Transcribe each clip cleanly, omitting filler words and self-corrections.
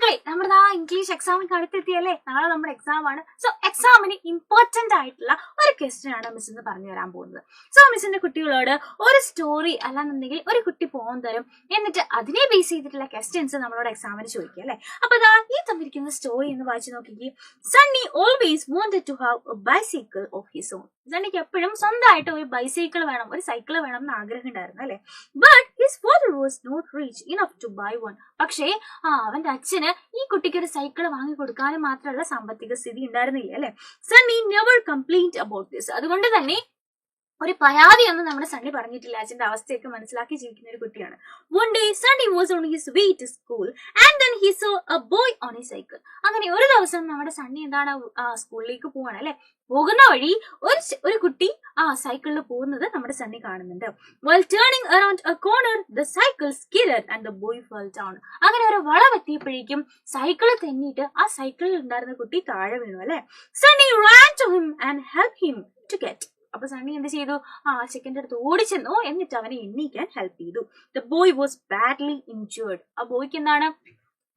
മക്കളെ നമ്മുടെ ആ ഇംഗ്ലീഷ് എക്സാമിന് അടുത്തെത്തിയല്ലേ, നാളെ നമ്മുടെ എക്സാം ആണ്. സോ എക്സാമിന് ഇമ്പോർട്ടന്റ് ആയിട്ടുള്ള ഒരു ക്വസ്റ്റ്യൻ ആണ് മിസ് ഇന്ന് പറഞ്ഞു തരാൻ പോകുന്നത്. സോ മിസ്സിന്റെ കുട്ടികളോട് ഒരു സ്റ്റോറി അല്ലാന്നുണ്ടെങ്കിൽ ഒരു കുട്ടി പോകാൻ തരും, എന്നിട്ട് അതിനെ ബേസ് ചെയ്തിട്ടുള്ള ക്വസ്റ്റ്യൻസ് നമ്മളോട് എക്സാമിന് ചോദിക്കുക അല്ലെ. അപ്പൊ ഇതാ ഈ തന്നിരിക്കുന്ന സ്റ്റോറി എന്ന് വായിച്ചു നോക്കിക്കേ. Sunny always wanted to have a bicycle of his own. സണ്ണിക്ക് എപ്പോഴും സ്വന്തമായിട്ട് ഒരു ബൈസൈക്കിൾ വേണം, ഒരു സൈക്കിൾ വേണം എന്ന് ആഗ്രഹം ഉണ്ടായിരുന്നു അല്ലെ. But his father was not rich enough to buy one. പക്ഷേ അവന്റെ അച്ഛന് ഈ കുട്ടിക്ക് ഒരു സൈക്കിൾ വാങ്ങി കൊടുക്കാനും മാത്രമുള്ള സാമ്പത്തിക സ്ഥിതി ഉണ്ടായിരുന്നില്ല അല്ലെ. Sunny never complaint about this. അതുകൊണ്ട് തന്നെ ഒരു പരാതിയൊന്നും നമ്മുടെ സണ്ണി പറഞ്ഞിട്ടില്ല. അച്ഛന്റെ അവസ്ഥയൊക്കെ മനസ്സിലാക്കി ജീവിക്കുന്ന ഒരു കുട്ടിയാണ്. One day Sunny was on his way to school and then he saw a boy on a cycle. അങ്ങനെ ഒരു ദിവസം നമ്മുടെ സണ്ണി എന്താണ് സ്കൂളിലേക്ക് പോവാണ് അല്ലെ. പോകുന്ന വഴി ഒരു കുട്ടി സൈക്കിളിൽ പോകുന്നത് നമ്മുടെ സണ്ണി കാണുന്നുണ്ട്. While turning around a corner the cycle skidded and the boy fell down. അങ്ങനെ ഒരു വളവെത്തിയപ്പോഴേക്കും സൈക്കിൾ തെന്നിയിട്ട് ആ സൈക്കിളിൽ ഉണ്ടായിരുന്ന കുട്ടി താഴെ വീണു അല്ലെ. Sunny ran to him and helped him to get. അപ്പൊ സണ്ണി എന്ത് ചെയ്തു, ചെക്കൻ്റെ അടുത്ത് ഓടിച്ചെന്നു, എന്നിട്ട് അവനെ എണ്ണീക്കാൻ ഹെൽപ്പ് ചെയ്തു. The boy was badly injured. ആ ബോയ്ക്ക് എന്താണ്,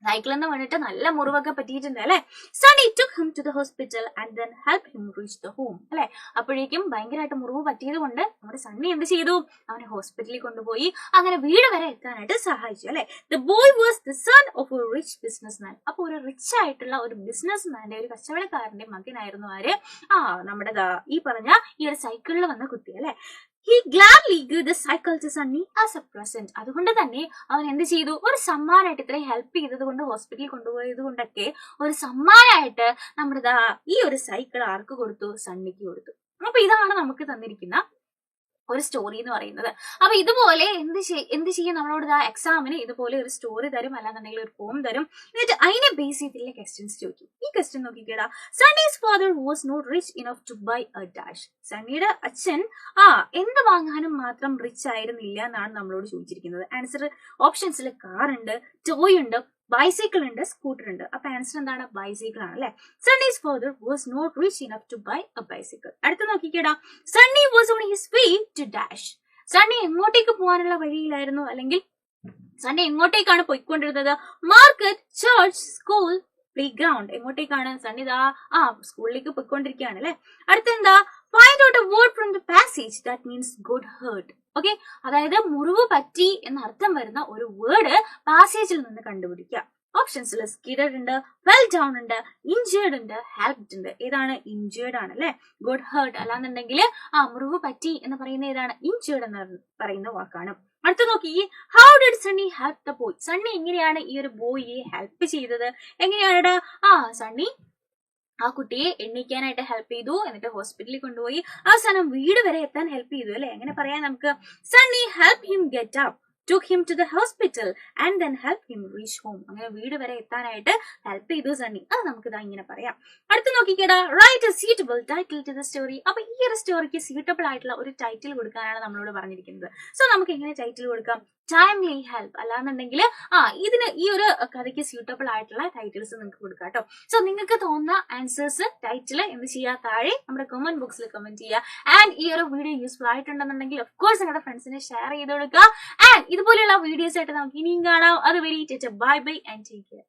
സൈക്കിളിൽ നിന്ന് വീണിട്ട് നല്ല മുറിവൊക്കെ പറ്റിയിട്ടുണ്ട് അല്ലെ. Sunny took him to the hospital and then helped him reach the home. അല്ലെ, അപ്പോഴേക്കും ഭയങ്കരമായിട്ട് മുറിവ് പറ്റിയത് കൊണ്ട് നമ്മുടെ സണ്ണി എന്ത് ചെയ്തു, അവനെ ഹോസ്പിറ്റലിൽ കൊണ്ടുപോയി അങ്ങനെ വീട് വരെ എത്താനായിട്ട് സഹായിച്ചു അല്ലെ. The boy was the son of A rich business man. അപ്പൊ ഒരു റിച്ച് ആയിട്ടുള്ള ഒരു ബിസിനസ് മാന്റെ, ഒരു കച്ചവടക്കാരന്റെ മകനായിരുന്നു ആര്, നമ്മുടെ ഈ പറഞ്ഞ ഈ ഒരു സൈക്കിളിൽ വന്ന കുട്ടി അല്ലെ. He gladly gave the cycle to Sunny as a present. അതുകൊണ്ട് തന്നെ അവൻ എന്ത് ചെയ്തു, ഒരു സമ്മാനമായിട്ട്, ഇത്രയും ഹെൽപ്പ് ചെയ്തത് കൊണ്ട്, ഹോസ്പിറ്റലിൽ കൊണ്ടുപോയത് കൊണ്ടൊക്കെ ഒരു സമ്മാനമായിട്ട് നമ്മുടെ ഈ ഒരു സൈക്കിൾ ആർക്ക് കൊടുത്തു, സണ്ണിക്ക് കൊടുത്തു. അപ്പൊ ഇതാണ് നമുക്ക് തന്നിരിക്കുന്ന ഒരു സ്റ്റോറി എന്ന് പറയുന്നത്. അപ്പൊ ഇതുപോലെ എന്ത് ചെയ്യും, നമ്മളോട് എക്സാമിന് ഇതുപോലെ ഒരു സ്റ്റോറി തരും, അല്ലാന്നുണ്ടെങ്കിൽ ഒരു പോം തരും, എന്നിട്ട് അതിനെ ബേസ് ചെയ്തിട്ടുള്ള ക്വസ്റ്റ്യൻസ് ചോദിക്കും. ഈ ക്വസ്റ്റ്യൻ നോക്കിക്കേടാ. Sunny's father was not rich enough to buy a dash. സണ്ണിയുടെ അച്ഛൻ എന്ത് വാങ്ങാനും മാത്രം റിച്ച് ആയിരുന്നില്ല എന്നാണ് നമ്മളോട് ചോദിച്ചിരിക്കുന്നത്. ആൻസർ ഓപ്ഷൻസിൽ കാർ ഉണ്ട്, ടോയ് ഉണ്ട്, ബൈസൈക്കിൾ ഉണ്ട്, സ്കൂട്ടർ ഉണ്ട്. അപ്പൊ ആൻസർ എന്താണ്, ബൈസൈക്കിൾ ആണ് അല്ലെ. Sunny's father was not rich enough to buy a bicycle. അടുത്ത് നോക്കിക്കേടാ. Sunny was on his way to dash. Sunny എങ്ങോട്ടേക്ക് പോകാനുള്ള വഴിയിലായിരുന്നു, അല്ലെങ്കിൽ സണ്ണി എങ്ങോട്ടേക്കാണ് പോയിക്കൊണ്ടിരുന്നത്, market, church, school, play ground. എങ്ങോട്ടേക്കാണ് സണ്ണി സ്കൂളിലേക്ക് പോയിക്കൊണ്ടിരിക്കുകയാണ് അല്ലെ. അടുത്തെന്താ, find out a word from the passage that means good hurt. Okay, അതായത് മുറിവ് പറ്റി എന്നർത്ഥം വരുന്ന ഒരു വേർഡ് പാസേജിൽ നിന്ന് കണ്ടുപിടിക്കുക. ഓപ്ഷൻസിൽ സ്കിഡഡ് ഉണ്ട്, വെൽ ഡൗൺ ഉണ്ട്, ഇഞ്ചേർഡ് ഉണ്ട്, ഹെൽപ്ഡ് ഉണ്ട്. ഏതാണ്, ഇഞ്ചേർഡ് ആണ് അല്ലെ. ഗുഡ് ഹേർട്ട് അല്ലാന്നുണ്ടെങ്കിൽ മുറിവ് പറ്റി എന്ന് പറയുന്ന ഏതാണ്, ഇഞ്ചേർഡ് എന്ന് പറയുന്ന വാക്കാണ്. അടുത്ത നോക്കി, how did Sunny help the boy. Sunny എങ്ങനെയാണ് ഈ ഒരു ബോയിയെ ഹെൽപ്പ് ചെയ്തത്, എങ്ങനെയാണ് സണ്ണി ആ കുട്ടിയെ എണ്ണിക്കാനായിട്ട് ഹെൽപ്പ് ചെയ്തു, എന്നിട്ട് ഹോസ്പിറ്റലിൽ കൊണ്ടുപോയി അവസാനം വീട് വരെ എത്താൻ ഹെൽപ്പ് ചെയ്തു അല്ലെ. എങ്ങനെ പറയാം നമുക്ക്, Sunny help him get up, took him to the hospital and then helped him reach home. അങ്ങനെ വീട് വരെ എത്താനായിട്ട് ഹെൽപ്പ് ചെയ്തു സണ്ണി. അത് നമുക്ക് ഇങ്ങനെ പറയാം. അടുത്ത് നോക്കിക്കേടാ, write a suitable title to the story. അപ്പൊ ഈ ഒരു സ്റ്റോറിക്ക് സ്യൂട്ടബിൾ ആയിട്ടുള്ള ഒരു ടൈറ്റിൽ കൊടുക്കാനാണ് നമ്മളോട് പറഞ്ഞിരിക്കുന്നത്. സോ നമുക്ക് എങ്ങനെ ടൈറ്റിൽ കൊടുക്കാം, ടൈംലി ഹെൽപ്പ്. അല്ലാന്നുണ്ടെങ്കിൽ ഇതിന് ഈ ഒരു കഥയ്ക്ക് സ്യൂട്ടബിൾ ആയിട്ടുള്ള ടൈറ്റിൽസ് നിങ്ങൾക്ക് കൊടുക്കാം കേട്ടോ. സോ നിങ്ങൾക്ക് തോന്നുന്ന ആൻസേഴ്സ്, ടൈറ്റിൽ എന്ത് ചെയ്യുക, താഴെ നമ്മുടെ കമന്റ് ബോക്സിൽ കമന്റ് ചെയ്യുക. ആൻഡ് ഈ ഒരു വീഡിയോ യൂസ്ഫുൾ ആയിട്ടുണ്ടെന്നുണ്ടെങ്കിൽ ഓഫ് കോഴ്സ് നിങ്ങളുടെ ഫ്രണ്ട്സിനെ ഷെയർ ചെയ്ത് കൊടുക്കുക. ആൻഡ് ഇതുപോലെയുള്ള വീഡിയോസ് ആയിട്ട് നമുക്ക് ഇനിയും കാണാം. അത് very bye bye and take care.